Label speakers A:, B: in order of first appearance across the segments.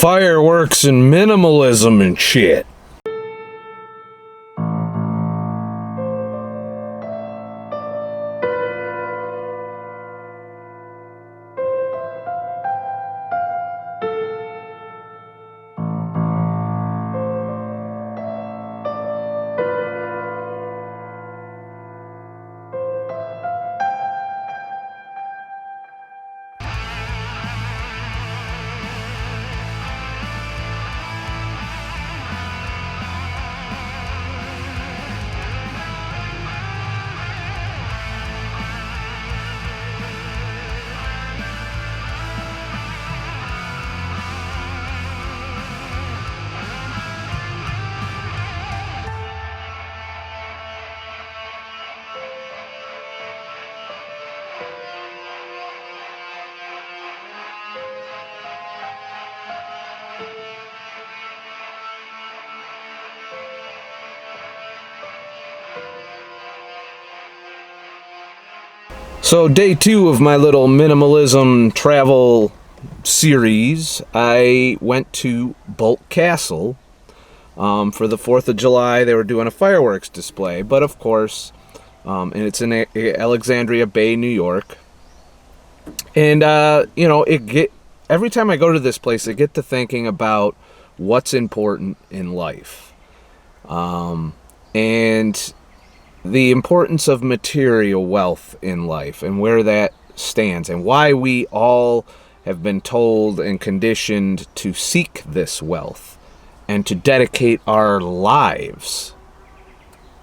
A: fireworks and minimalism and shit. So day 2 of my little minimalism travel series, I went to Boldt Castle. For the 4th of July, they were doing a fireworks display, but of course, and it's in Alexandria Bay, New York. And, every time I go to this place, I get to thinking about what's important in life. And the importance of material wealth in life and where that stands and why we all have been told and conditioned to seek this wealth and to dedicate our lives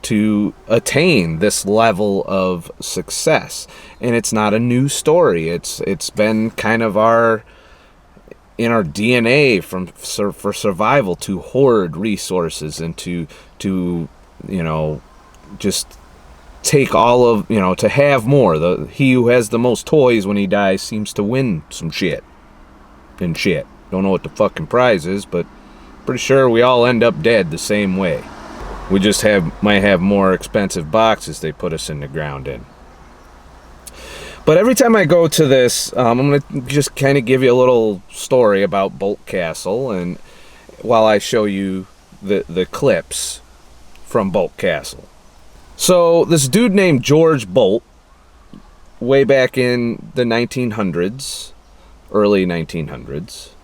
A: to attain this level of success. And it's not a new story. It's been kind of in our DNA for survival to hoard resources and to just take all of, to have more. He who has the most toys when he dies seems to win some shit. Don't know what the fucking prize is, but pretty sure we all end up dead the same way. We just might have more expensive boxes they put us in the ground in. But every time I go to this, I'm going to just kind of give you a little story about Boldt Castle, and while I show you the clips from Boldt Castle. So this dude named George Boldt, way back in the 1900s, early 1900s,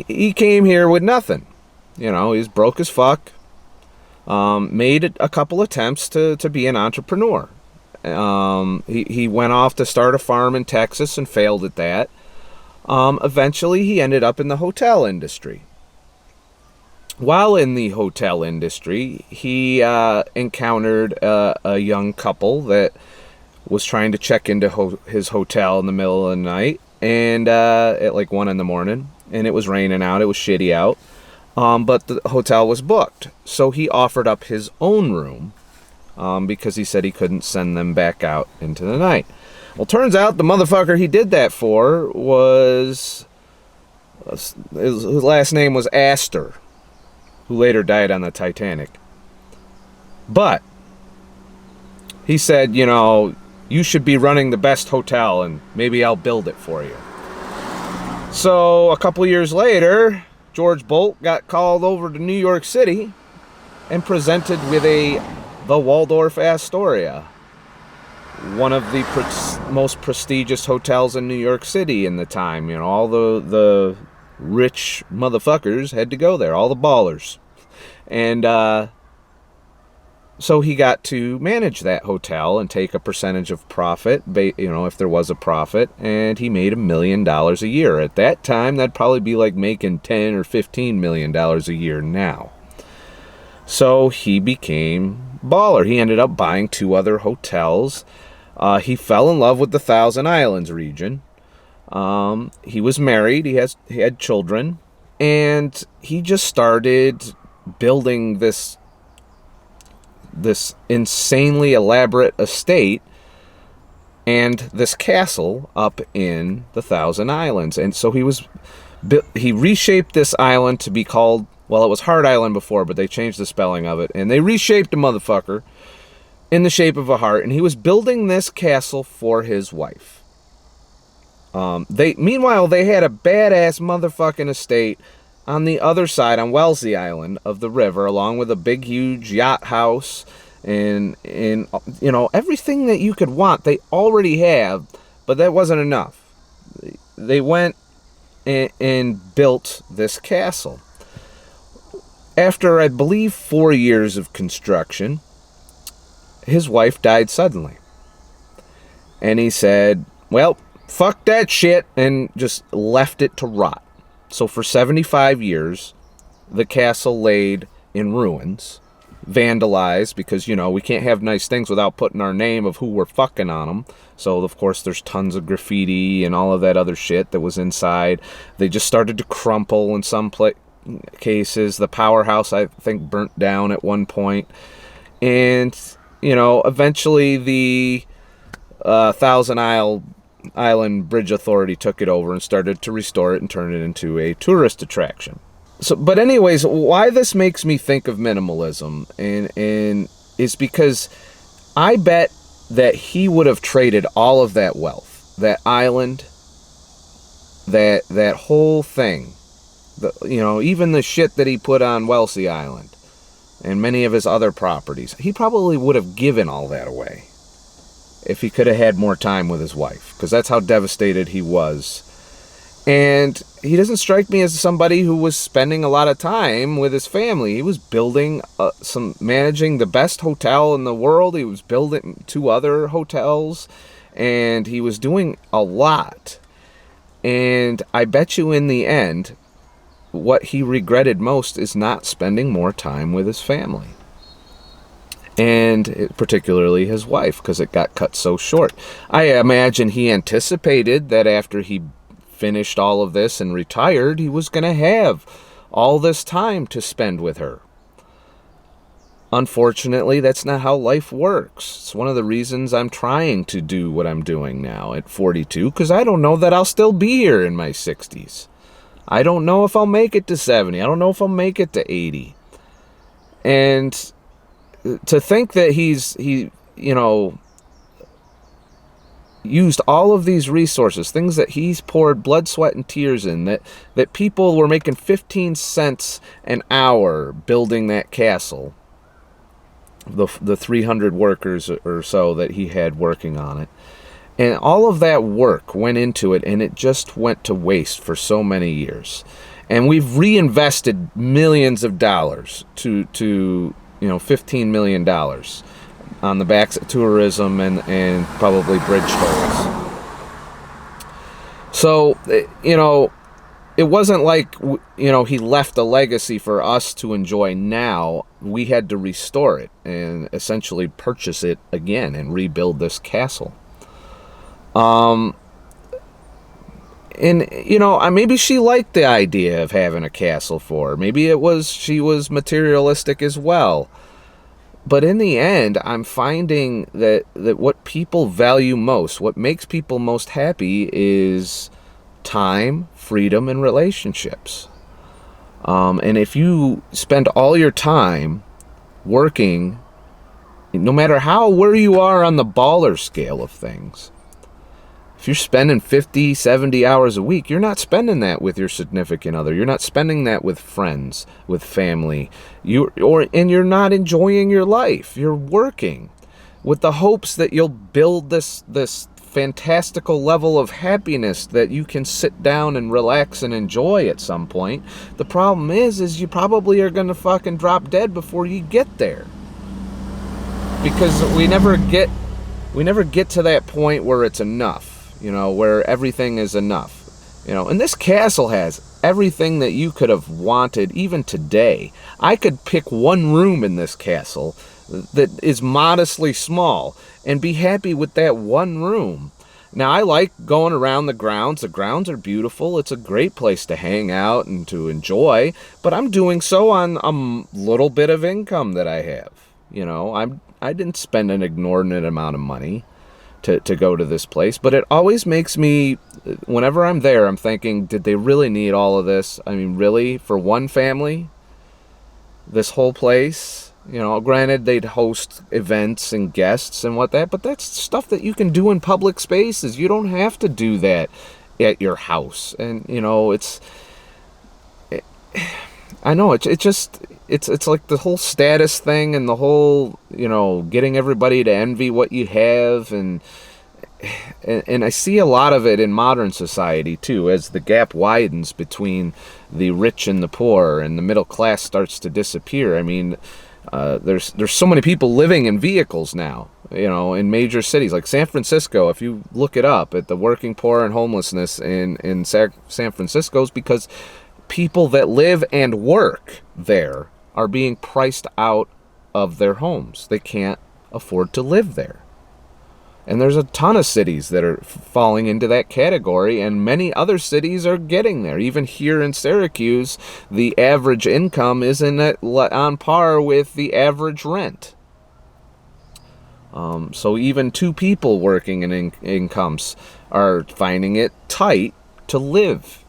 A: he came here with nothing. He's broke as fuck. Made a couple attempts to be an entrepreneur. He went off to start a farm in Texas and failed at that. Eventually he ended up in the hotel industry. While in the hotel industry, he encountered a young couple that was trying to check into his hotel in the middle of the night, and at like 1 a.m, and it was raining out. It was shitty out, but the hotel was booked. So he offered up his own room because he said he couldn't send them back out into the night. Well, turns out the motherfucker he did that for his last name was Astor, who later died on the Titanic. But he said, you should be running the best hotel and maybe I'll build it for you. So a couple years later, George Boldt got called over to New York City and presented with the Waldorf Astoria, one of the most prestigious hotels in New York City in the time. All the rich motherfuckers had to go there, all the ballers. And so he got to manage that hotel and take a percentage of profit, if there was a profit, and he made $1 million a year. At that time, that'd probably be like making $10 or $15 million a year now. So he became baller. He ended up buying 2 other hotels. He fell in love with the Thousand Islands region. He was married. He had children, and he just started building this insanely elaborate estate and this castle up in the Thousand Islands. And so he reshaped this island to be called, well, it was Heart Island before, but they changed the spelling of it, and they reshaped the motherfucker in the shape of a heart, and he was building this castle for his wife. Meanwhile, they had a badass motherfucking estate on the other side, on Wellesley Island of the river, along with a big, huge yacht house and everything that you could want. They already have, but that wasn't enough. They went and built this castle. After, I believe, 4 years of construction, his wife died suddenly. And he said, well, fuck that shit, and just left it to rot. So for 75 years, the castle laid in ruins, vandalized, because, we can't have nice things without putting our name of who we're fucking on them. So, of course, there's tons of graffiti and all of that other shit that was inside. They just started to crumple in some cases. The powerhouse, I think, burnt down at one point. And, eventually the Thousand Island Bridge Authority took it over and started to restore it and turn it into a tourist attraction. But anyways, why this makes me think of minimalism and is because I bet that he would have traded all of that wealth, that island, that whole thing, even the shit that he put on Wellesley Island and many of his other properties. He probably would have given all that away if he could have had more time with his wife, because that's how devastated he was. And he doesn't strike me as somebody who was spending a lot of time with his family. He was building managing the best hotel in the world. He was building 2 other hotels, and he was doing a lot. And I bet you in the end, what he regretted most is not spending more time with his family. And particularly his wife, because it got cut so short. I imagine he anticipated that after he finished all of this and retired, he was going to have all this time to spend with her. Unfortunately, that's not how life works. It's one of the reasons I'm trying to do what I'm doing now at 42, because I don't know that I'll still be here in my 60s. I don't know if I'll make it to 70. I don't know if I'll make it to 80. And to think that he used all of these resources, things that he's poured blood, sweat, and tears in, that people were making 15 cents an hour building that castle, the 300 workers or so that he had working on it. And all of that work went into it, and it just went to waste for so many years. And we've reinvested millions of dollars to $15 million on the backs of tourism and probably bridge tolls. So, it wasn't like, he left a legacy for us to enjoy now. We had to restore it and essentially purchase it again and rebuild this castle. And, maybe she liked the idea of having a castle for her. Maybe she was materialistic as well. But in the end, I'm finding that what people value most, what makes people most happy, is time, freedom, and relationships. And if you spend all your time working, no matter where you are on the baller scale of things, if you're spending 50, 70 hours a week, you're not spending that with your significant other. You're not spending that with friends, with family. And you're not enjoying your life. You're working with the hopes that you'll build this fantastical level of happiness that you can sit down and relax and enjoy at some point. The problem is you probably are going to fucking drop dead before you get there. Because we never get to that point where it's enough. Where everything is enough. And this castle has everything that you could have wanted even today. I could pick one room in this castle that is modestly small and be happy with that one room. Now, I like going around the grounds. The grounds are beautiful. It's a great place to hang out and to enjoy, but I'm doing so on a little bit of income that I have. I didn't spend an inordinate amount of money to go to this place, but it always makes me, whenever I'm there, I'm thinking, did they really need all of this? I mean, really, for one family, this whole place? Granted, they'd host events and guests and but that's stuff that you can do in public spaces. You don't have to do that at your house. And, you know, I know it's like the whole status thing and the whole, you know, getting everybody to envy what you have, and I see a lot of it in modern society too, as the gap widens between the rich and the poor, and the middle class starts to disappear. I mean, there's so many people living in vehicles now, you know, in major cities like San Francisco. If you look it up at the working poor and homelessness in San Francisco, is because people that live and work there are being priced out of their homes. They can't afford to live there. And there's a ton of cities that are falling into that category, and many other cities are getting there. Even here in Syracuse, the average income isn't on par with the average rent. So even two people working in incomes are finding it tight to live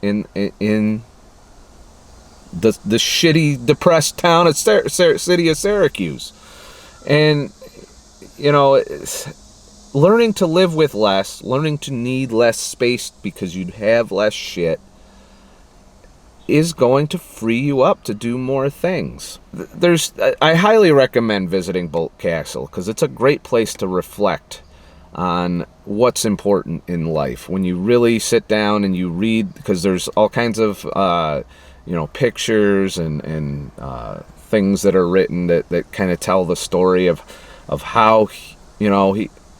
A: in the shitty, depressed town of city of Syracuse. And, you know, learning to live with less, learning to need less space because you'd have less shit, is going to free you up to do more things. I highly recommend visiting Boldt Castle, because it's a great place to reflect on what's important in life. When you really sit down and you read, because there's all kinds of you know, pictures and things that are written that kind of tell the story of how, you know,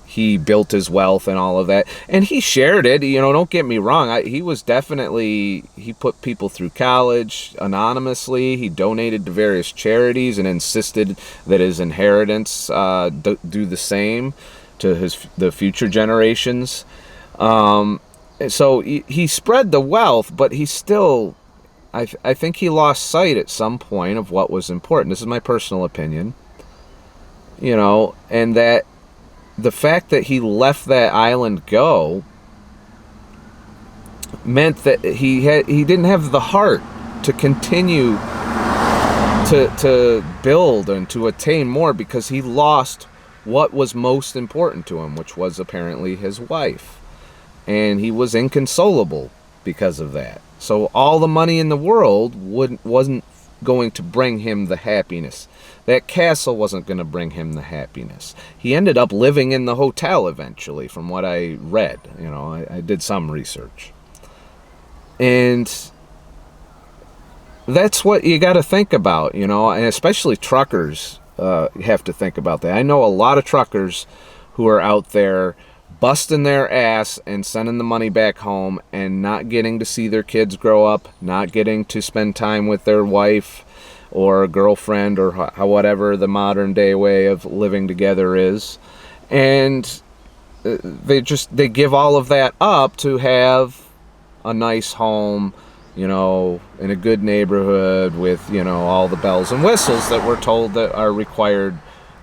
A: he built his wealth and all of that. And he shared it, you know, don't get me wrong. He put people through college anonymously. He donated to various charities and insisted that his inheritance do the same to the future generations. So he spread the wealth, but he still, I think he lost sight at some point of what was important. This is my personal opinion. You know, and that the fact that he left that island go meant that he didn't have the heart to continue to build and to attain more, because he lost what was most important to him, which was apparently his wife. And he was inconsolable because of that. So all the money in the world wasn't going to bring him the happiness. That castle wasn't going to bring him the happiness. He ended up living in the hotel eventually, from what I read. You know, I did some research. And that's what you got to think about, you know, and especially truckers have to think about that. I know a lot of truckers who are out there busting their ass and sending the money back home and not getting to see their kids grow up, not getting to spend time with their wife or girlfriend, or whatever the modern day way of living together is. And they give all of that up to have a nice home, you know, in a good neighborhood with, you know, all the bells and whistles that we're told that are required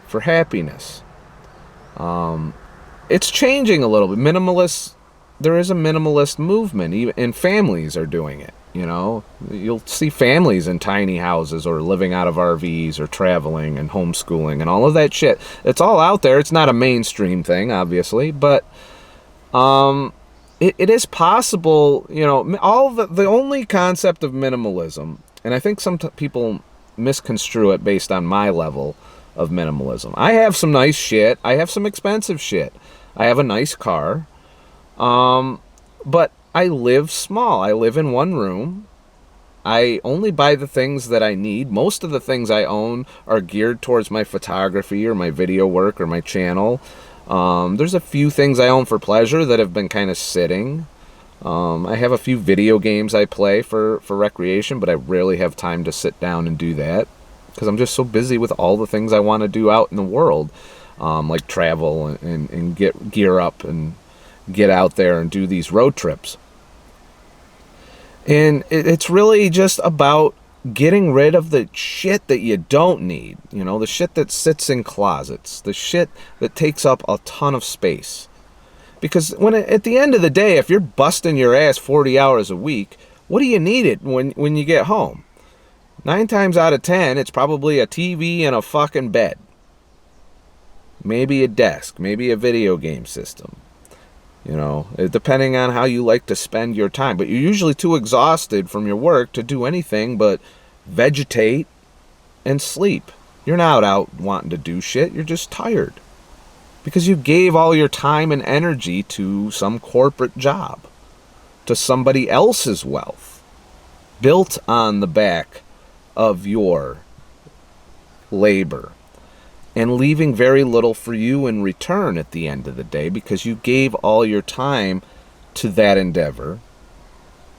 A: for happiness. It's changing a little bit. There is a minimalist movement, and families are doing it. You know, you'll see families in tiny houses, or living out of RVs, or traveling and homeschooling and all of that shit. It's all out there. It's not a mainstream thing, obviously, but it is possible. You know, the only concept of minimalism, and I think some people misconstrue it based on my level of minimalism. I have some nice shit. I have some expensive shit. I have a nice car. But I live small. I live in one room. I only buy the things that I need. Most of the things I own are geared towards my photography or my video work or my channel. There's a few things I own for pleasure that have been kind of sitting. I have a few video games I play for recreation, but I rarely have time to sit down and do that, because I'm just so busy with all the things I want to do out in the world, like travel and get gear up and get out there and do these road trips. And it's really just about getting rid of the shit that you don't need, you know, the shit that sits in closets, the shit that takes up a ton of space. Because at the end of the day, if you're busting your ass 40 hours a week, what do you need it when you get home? 9 times out of 10, it's probably a TV and a fucking bed. Maybe a desk, maybe a video game system. You know, depending on how you like to spend your time. But you're usually too exhausted from your work to do anything but vegetate and sleep. You're not out wanting to do shit. You're just tired. Because you gave all your time and energy to some corporate job, to somebody else's wealth, built on the back of your labor, and leaving very little for you in return at the end of the day, because you gave all your time to that endeavor.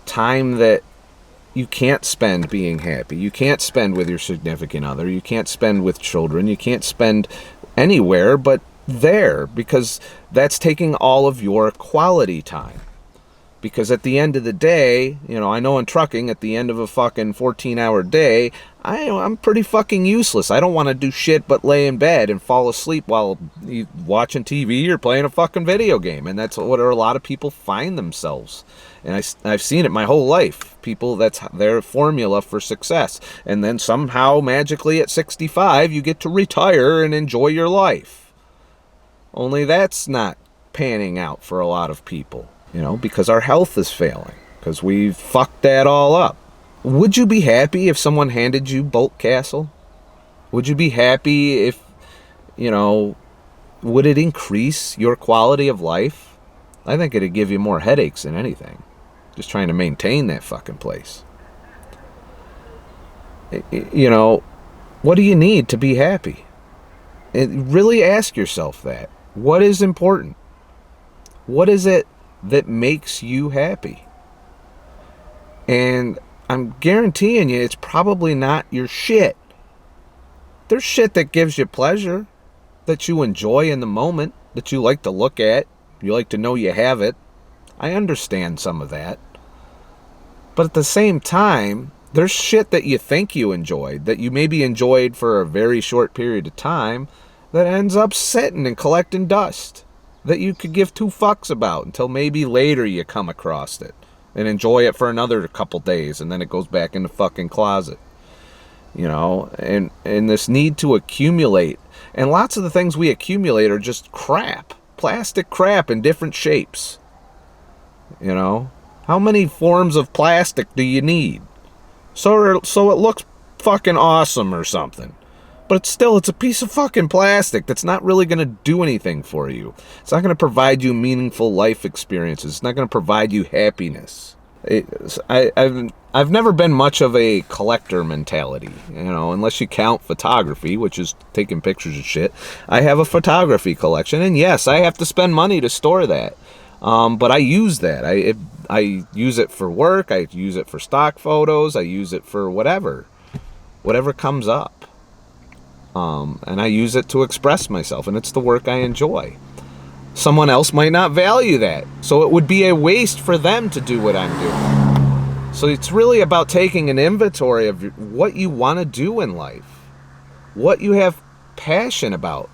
A: Time that you can't spend being happy. You can't spend with your significant other. You can't spend with children. You can't spend anywhere but there, because that's taking all of your quality time. Because at the end of the day, you know, I know in trucking, at the end of a fucking 14-hour day, I'm pretty fucking useless. I don't want to do shit but lay in bed and fall asleep while watching TV or playing a fucking video game. And that's what a lot of people find themselves. And I've seen it my whole life. People, that's their formula for success. And then somehow, magically, at 65, you get to retire and enjoy your life. Only that's not panning out for a lot of people. You know, because our health is failing. Because we've fucked that all up. Would you be happy if someone handed you Boldt Castle? Would you be happy if, you know, would it increase your quality of life? I think it'd give you more headaches than anything. Just trying to maintain that fucking place. You know, what do you need to be happy? And really ask yourself that. What is important? What is it that makes you happy? And I'm guaranteeing you it's probably not your shit. There's shit that gives you pleasure, that you enjoy in the moment, that you like to look at, you like to know you have it. I understand some of that. But at the same time, there's shit that you think you enjoyed, that you maybe enjoyed for a very short period of time, that ends up sitting and collecting dust, that you could give two fucks about until maybe later you come across it and enjoy it for another couple days, and then it goes back in the fucking closet. You know, and this need to accumulate. And lots of the things we accumulate are just crap. Plastic crap in different shapes. You know? How many forms of plastic do you need? So it looks fucking awesome or something. But it's a piece of fucking plastic that's not really going to do anything for you. It's not going to provide you meaningful life experiences. It's not going to provide you happiness. I've never been much of a collector mentality, you know, unless you count photography, which is taking pictures of shit. I have a photography collection, and yes, I have to spend money to store that. But I use that. I use it for work. I use it for stock photos. I use it for whatever comes up. And I use it to express myself, and it's the work I enjoy. Someone else might not value that, so it would be a waste for them to do what I'm doing. So it's really about taking an inventory of what you want to do in life, what you have passion about,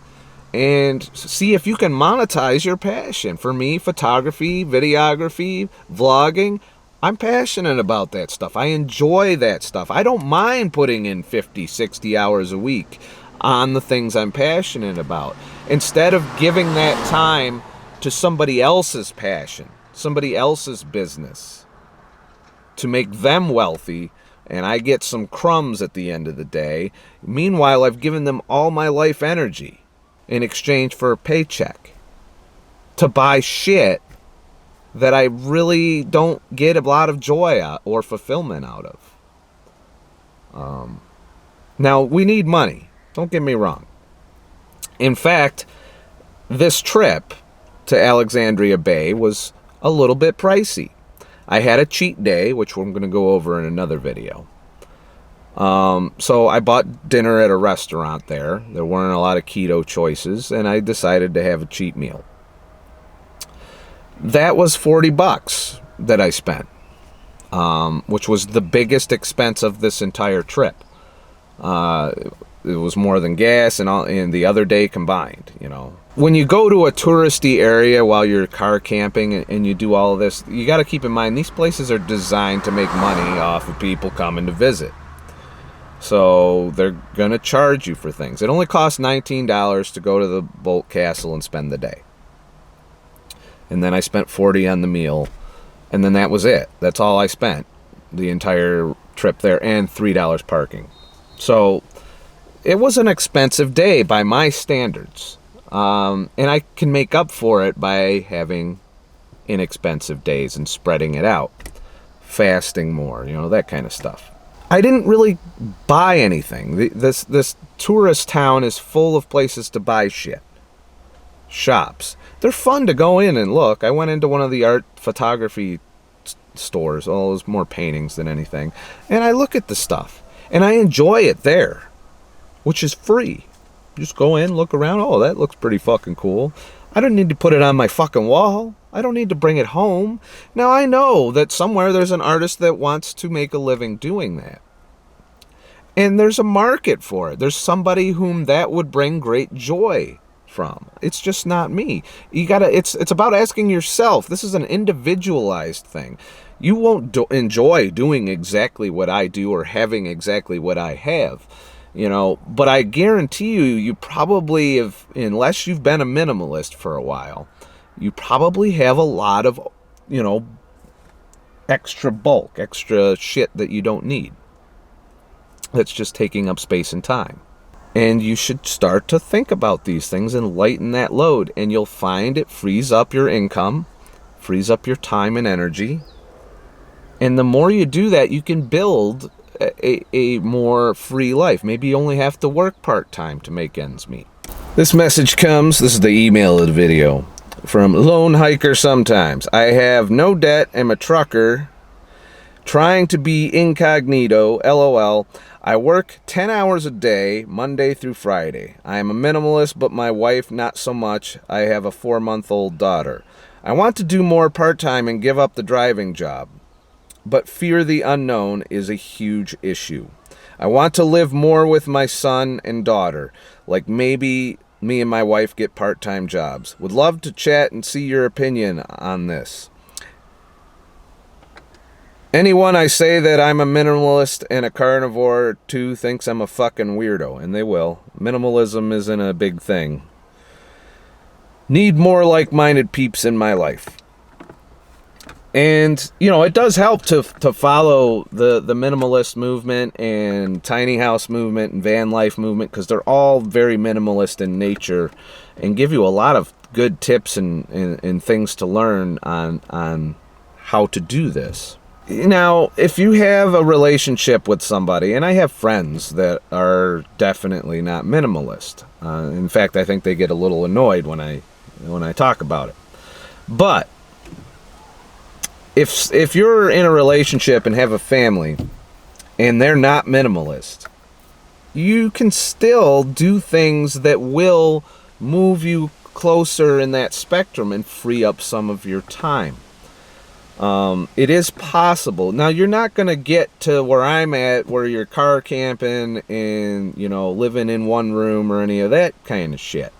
A: and see if you can monetize your passion. For me, photography, videography, vlogging, I'm passionate about that stuff. I enjoy that stuff. I don't mind putting in 50, 60 hours a week on the things I'm passionate about, instead of giving that time to somebody else's passion, somebody else's business, to make them wealthy, and I get some crumbs at the end of the day. Meanwhile, I've given them all my life energy in exchange for a paycheck to buy shit that I really don't get a lot of joy out or fulfillment out of. Now, we need money. Don't get me wrong. In fact, this trip to Alexandria Bay was a little bit pricey. I had a cheat day, which I'm going to go over in another video. So I bought dinner at a restaurant there. There weren't a lot of keto choices, and I decided to have a cheat meal. That was $40 that I spent, which was the biggest expense of this entire trip. It was more than gas and the other day combined, you know. When you go to a touristy area while you're car camping and you do all of this, you got to keep in mind these places are designed to make money off of people coming to visit. So they're going to charge you for things. It only costs $19 to go to the Boldt Castle and spend the day. And then I spent 40 on the meal. And then that was it. That's all I spent the entire trip there, and $3 parking. So it was an expensive day by my standards. And I can make up for it by having inexpensive days and spreading it out. Fasting more, that kind of stuff. I didn't really buy anything. This tourist town is full of places to buy shit. Shops. They're fun to go in and look. I went into one of the art photography stores. Well, it was more paintings than anything. And I look at the stuff. And I enjoy it there. Which is free. Just go in, look around. Oh, that looks pretty fucking cool. I don't need to put it on my fucking wall. I don't need to bring it home. Now, I know that somewhere there's an artist that wants to make a living doing that. And there's a market for it. There's somebody whom that would bring great joy from. It's just not me. It's about asking yourself. This is an individualized thing. You won't enjoy doing exactly what I do or having exactly what I have. But I guarantee you probably have, unless you've been a minimalist for a while, you probably have a lot of, extra bulk, extra shit that you don't need. That's just taking up space and time. And you should start to think about these things and lighten that load. And you'll find it frees up your income, frees up your time and energy. And the more you do that, you can build a more free life. Maybe you only have to work part-time to make ends meet. This is the email of the video, from Lone Hiker Sometimes. I have no debt, am a trucker, trying to be incognito, LOL. I work 10 hours a day, Monday through Friday. I am a minimalist, but my wife not so much. I have a 4-month-old daughter. I want to do more part-time and give up the driving job, but fear the unknown is a huge issue. I want to live more with my son and daughter, like maybe me and my wife get part-time jobs. Would love to chat and see your opinion on this. Anyone I say that I'm a minimalist and a carnivore too thinks I'm a fucking weirdo, and they will. Minimalism isn't a big thing. Need more like-minded peeps in my life. And, it does help to follow the minimalist movement and tiny house movement and van life movement, because they're all very minimalist in nature and give you a lot of good tips and things to learn on how to do this. Now, if you have a relationship with somebody, and I have friends that are definitely not minimalist. In fact, I think they get a little annoyed when I talk about it. But if you're in a relationship and have a family and they're not minimalist, you can still do things that will move you closer in that spectrum and free up some of your time. It is possible. Now, you're not going to get to where I'm at, where you're car camping and, living in one room or any of that kind of shit.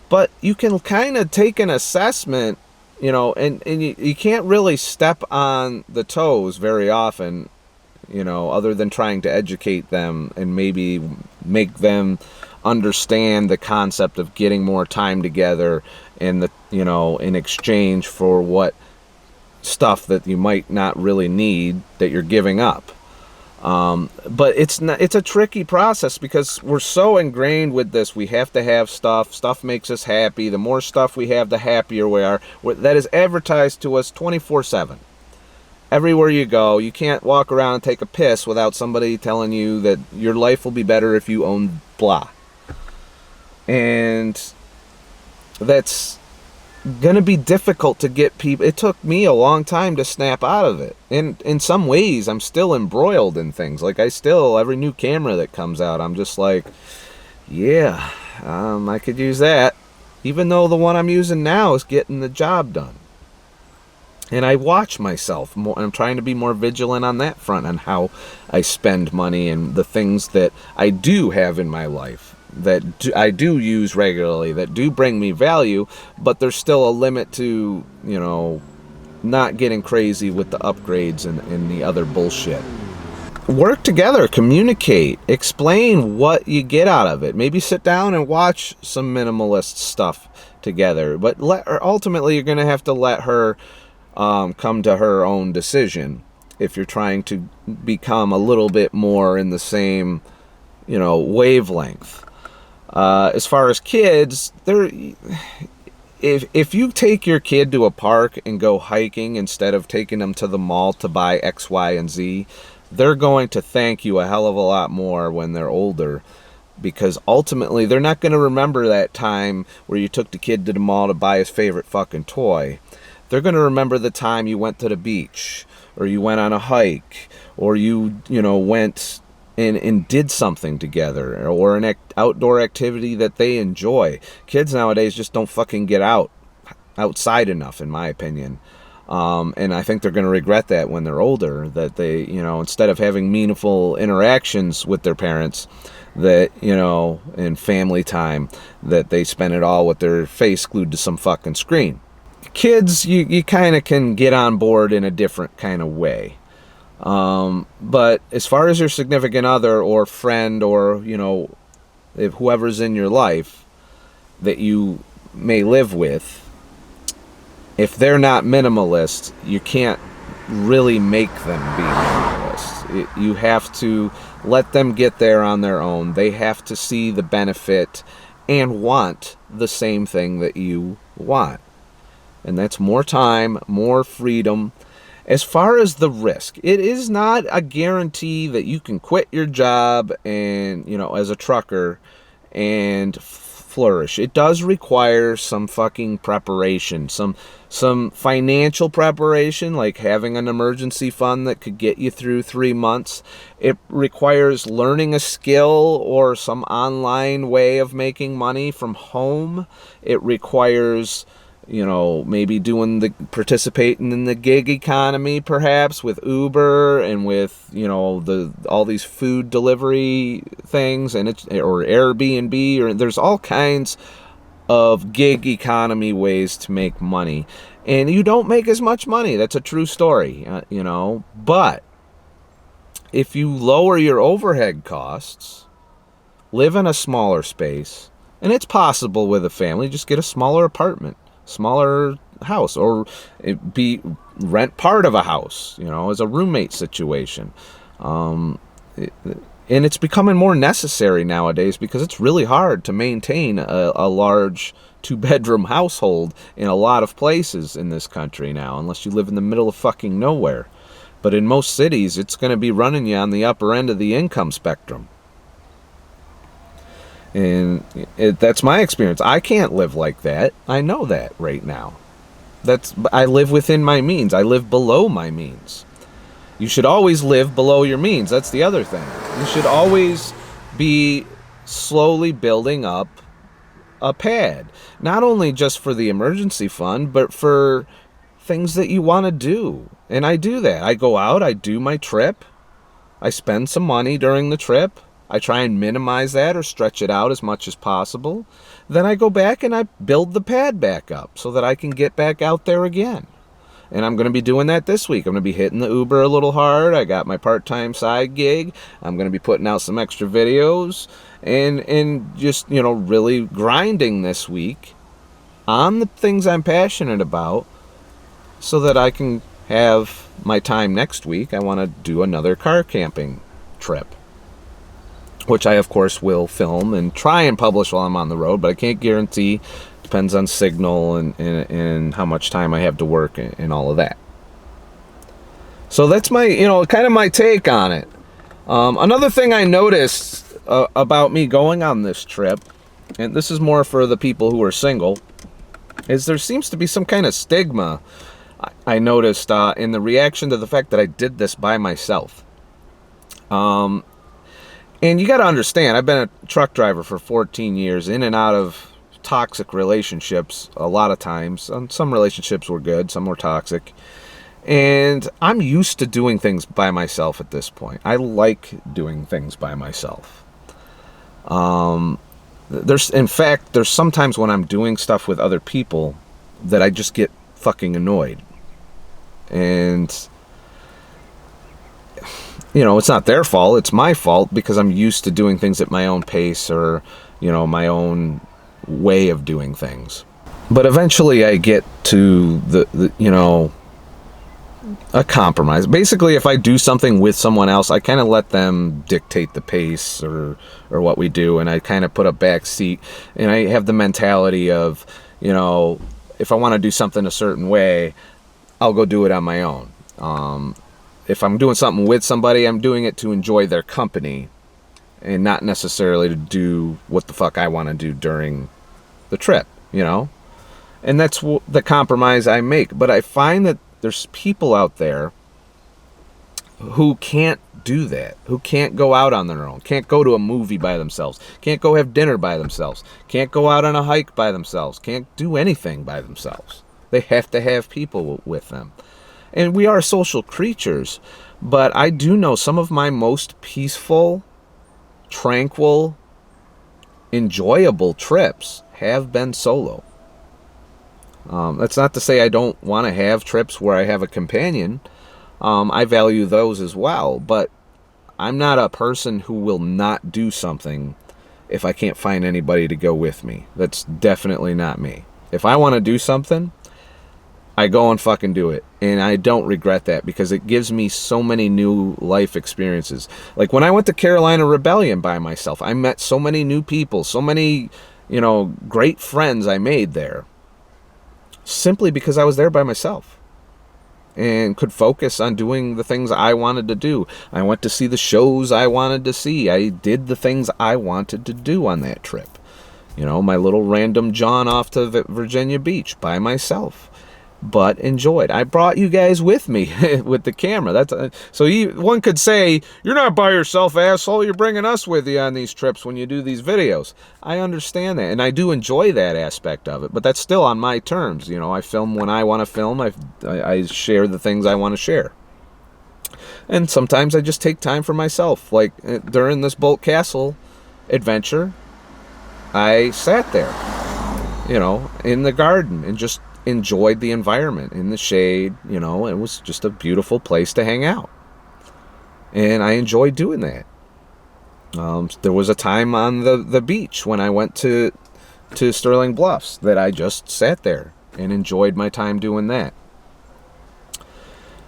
A: But you can kind of take an assessment, and you can't really step on the toes very often, other than trying to educate them and maybe make them understand the concept of getting more time together and in exchange for what stuff that you might not really need that you're giving up. But it's a tricky process because we're so ingrained with this. We have to have stuff. Stuff makes us happy. The more stuff we have, the happier we are. That is advertised to us 24/7. Everywhere you go, you can't walk around and take a piss without somebody telling you that your life will be better if you own blah. And that's gonna be difficult to get people. It took me a long time to snap out of it, and in some ways I'm still embroiled in things. Like every new camera that comes out, I'm just like, yeah, I could use that, even though the one I'm using now is getting the job done. And I watch myself more. I'm trying to be more vigilant on that front, on how I spend money and the things that I do have in my life that I do use regularly, that do bring me value, but there's still a limit to, not getting crazy with the upgrades and the other bullshit. work together, communicate, explain what you get out of it. Maybe sit down and watch some minimalist stuff together. But ultimately, you're going to have to let her come to her own decision if you're trying to become a little bit more in the same, wavelength. As far as kids, if you take your kid to a park and go hiking instead of taking them to the mall to buy X, Y, and Z, they're going to thank you a hell of a lot more when they're older, because ultimately they're not going to remember that time where you took the kid to the mall to buy his favorite fucking toy. They're going to remember the time you went to the beach, or you went on a hike, or you went and did something together, or an outdoor activity that they enjoy. Kids nowadays just don't fucking get outside enough, in my opinion. And I think they're going to regret that when they're older, that they, instead of having meaningful interactions with their parents, that, in family time, that they spend it all with their face glued to some fucking screen. Kids, you kind of can get on board in a different kind of way. But as far as your significant other or friend or, if whoever's in your life that you may live with, if they're not minimalist, you can't really make them be minimalist. You have to let them get there on their own. They have to see the benefit and want the same thing that you want. And that's more time, more freedom. As far as the risk, it is not a guarantee that you can quit your job and, as a trucker and flourish. It does require some fucking preparation, some financial preparation, like having an emergency fund that could get you through 3 months. It requires learning a skill or some online way of making money from home. It requires maybe participating in the gig economy, perhaps with Uber and with, all these food delivery things, and or Airbnb, or there's all kinds of gig economy ways to make money. And you don't make as much money. That's a true story, but if you lower your overhead costs, live in a smaller space, and it's possible with a family, just get a smaller apartment, smaller house, or rent part of a house, as a roommate situation. And it's becoming more necessary nowadays because it's really hard to maintain a large 2-bedroom household in a lot of places in this country now, unless you live in the middle of fucking nowhere. But in most cities, it's going to be running you on the upper end of the income spectrum. And that's my experience. I can't live like that. I know that right now. I live within my means. I live below my means. You should always live below your means. That's the other thing. You should always be slowly building up a pad. Not only just for the emergency fund, but for things that you want to do. And I do that. I go out, I do my trip. I spend some money during the trip. I try and minimize that or stretch it out as much as possible. Then I go back and I build the pad back up so that I can get back out there again. And I'm going to be doing that this week. I'm going to be hitting the Uber a little hard. I got my part-time side gig. I'm going to be putting out some extra videos and just, really grinding this week on the things I'm passionate about so that I can have my time next week. I want to do another car camping trip, which I, of course, will film and try and publish while I'm on the road, but I can't guarantee. Depends on signal and how much time I have to work and all of that. So that's my, kind of my take on it. Another thing I noticed about me going on this trip, and this is more for the people who are single, is there seems to be some kind of stigma I noticed in the reaction to the fact that I did this by myself. And you got to understand, I've been a truck driver for 14 years, in and out of toxic relationships a lot of times. Some relationships were good, some were toxic. And I'm used to doing things by myself at this point. I like doing things by myself. There's sometimes when I'm doing stuff with other people that I just get fucking annoyed. And it's not their fault, it's my fault because I'm used to doing things at my own pace or, my own way of doing things. But eventually I get to a compromise. Basically, if I do something with someone else, I kind of let them dictate the pace or what we do, and I kind of put a back seat, and I have the mentality of, if I want to do something a certain way, I'll go do it on my own. If I'm doing something with somebody, I'm doing it to enjoy their company and not necessarily to do what the fuck I want to do during the trip, And that's the compromise I make. But I find that there's people out there who can't do that, who can't go out on their own, can't go to a movie by themselves, can't go have dinner by themselves, can't go out on a hike by themselves, can't do anything by themselves. They have to have people with them. And we are social creatures, but I do know some of my most peaceful, tranquil, enjoyable trips have been solo. That's not to say I don't want to have trips where I have a companion. I value those as well, but I'm not a person who will not do something if I can't find anybody to go with me. That's definitely not me. If I want to do something, I go and fucking do it. And I don't regret that because it gives me so many new life experiences. Like when I went to Carolina Rebellion by myself, I met so many new people, so many, great friends I made there. Simply because I was there by myself and could focus on doing the things I wanted to do. I went to see the shows I wanted to see. I did the things I wanted to do on that trip. My little random jaunt off to Virginia Beach by myself. But enjoyed. I brought you guys with me with the camera. One could say, you're not by yourself, asshole. You're bringing us with you on these trips when you do these videos. I understand that, and I do enjoy that aspect of it, but that's still on my terms. I film when I want to film. I share the things I want to share. And sometimes I just take time for myself. Like during this Boldt Castle adventure, I sat there, in the garden and just enjoyed the environment in the shade. It was just a beautiful place to hang out, and I enjoyed doing that. There was a time on the beach when I went to Sterling Bluffs that I just sat there and enjoyed my time doing that.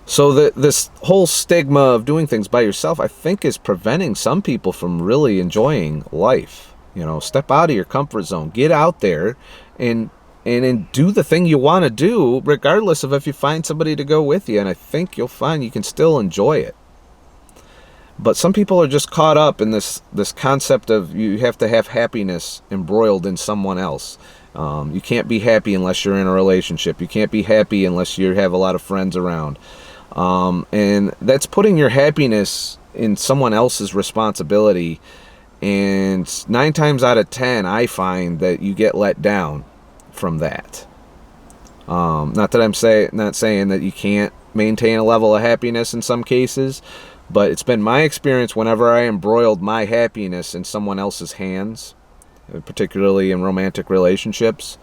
A: So this whole stigma of doing things by yourself, I think, is preventing some people from really enjoying life. Step out of your comfort zone, get out there and do the thing you want to do, regardless of if you find somebody to go with you. And I think you'll find you can still enjoy it. But some people are just caught up in this concept of you have to have happiness embroiled in someone else. You can't be happy unless you're in a relationship. You can't be happy unless you have a lot of friends around. And that's putting your happiness in someone else's responsibility. And 9 times out of 10, I find that you get let down from that. Not that I'm not saying that you can't maintain a level of happiness in some cases, but it's been my experience whenever I embroiled my happiness in someone else's hands, particularly in romantic relationships,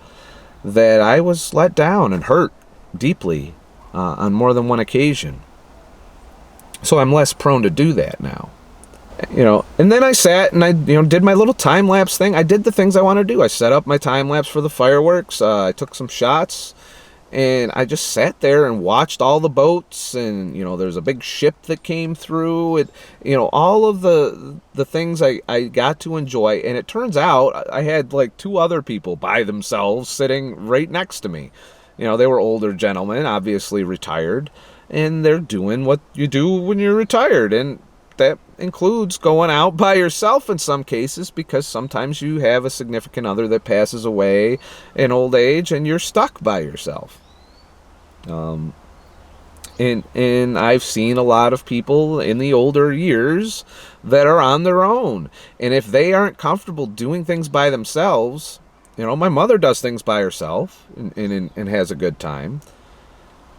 A: that I was let down and hurt deeply on more than one occasion. So I'm less prone to do that now. And then I sat and I, did my little time-lapse thing. I did the things I want to do. I set up my time-lapse for the fireworks. I took some shots, and I just sat there and watched all the boats. And, there's a big ship that came through. It, all of the things I got to enjoy. And it turns out I had like 2 other people by themselves sitting right next to me. They were older gentlemen, obviously retired, and they're doing what you do when you're retired. And that includes going out by yourself in some cases, because sometimes you have a significant other that passes away in old age and you're stuck by yourself. And I've seen a lot of people in the older years that are on their own. And if they aren't comfortable doing things by themselves, my mother does things by herself and has a good time.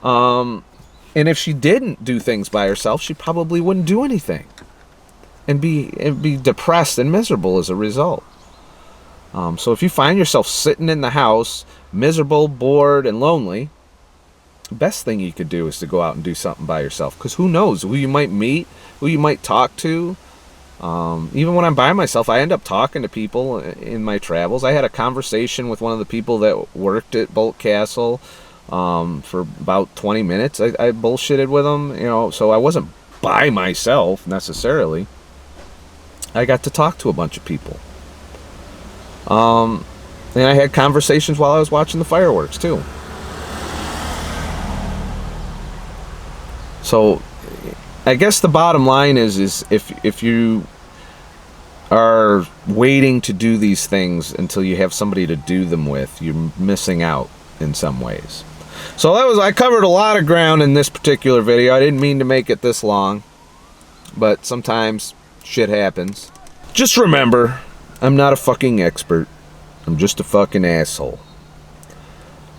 A: And if she didn't do things by herself, she probably wouldn't do anything and be depressed and miserable as a result. So if you find yourself sitting in the house, miserable, bored, and lonely, the best thing you could do is to go out and do something by yourself. Because who knows who you might meet, who you might talk to. Even when I'm by myself, I end up talking to people in my travels. I had a conversation with one of the people that worked at Boldt Castle for about 20 minutes. I bullshitted with them, you know, so I wasn't by myself necessarily. I got to talk to a bunch of people. And I had conversations while I was watching the fireworks too. So I guess the bottom line is if you are waiting to do these things until you have somebody to do them with, you're missing out in some ways. So I covered a lot of ground in this particular video. I didn't mean to make it this long, but sometimes shit happens. Just remember, I'm not a fucking expert. I'm just a fucking asshole.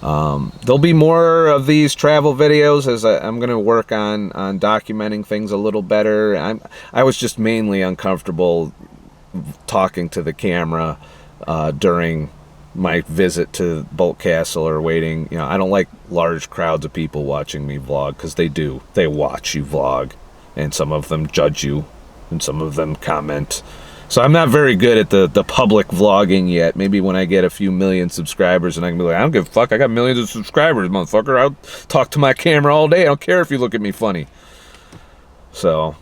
A: There'll be more of these travel videos as I'm going to work on documenting things a little better. I was just mainly uncomfortable talking to the camera during my visit to Boldt Castle or waiting. You know, I don't like large crowds of people watching me vlog, because they do. They watch you vlog, and some of them judge you, and some of them comment. So I'm not very good at the public vlogging yet. Maybe when I get a few million subscribers and I can be like, I don't give a fuck, I got millions of subscribers, motherfucker. I'll talk to my camera all day. I don't care if you look at me funny. So,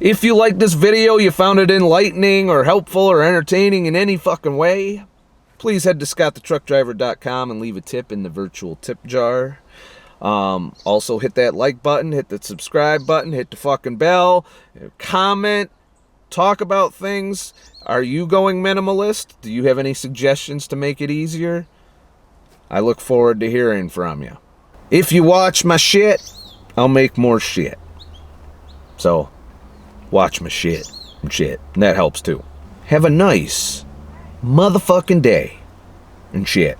A: if you liked this video, you found it enlightening or helpful or entertaining in any fucking way, please head to ScottTheTruckDriver.com and leave a tip in the virtual tip jar. Also hit that like button, hit the subscribe button, hit the fucking bell, comment. Talk about things. Are you going minimalist? Do you have any suggestions to make it easier? I look forward to hearing from you. If you watch my shit, I'll make more shit. So, watch my shit and shit. And that helps too. Have a nice motherfucking day and shit.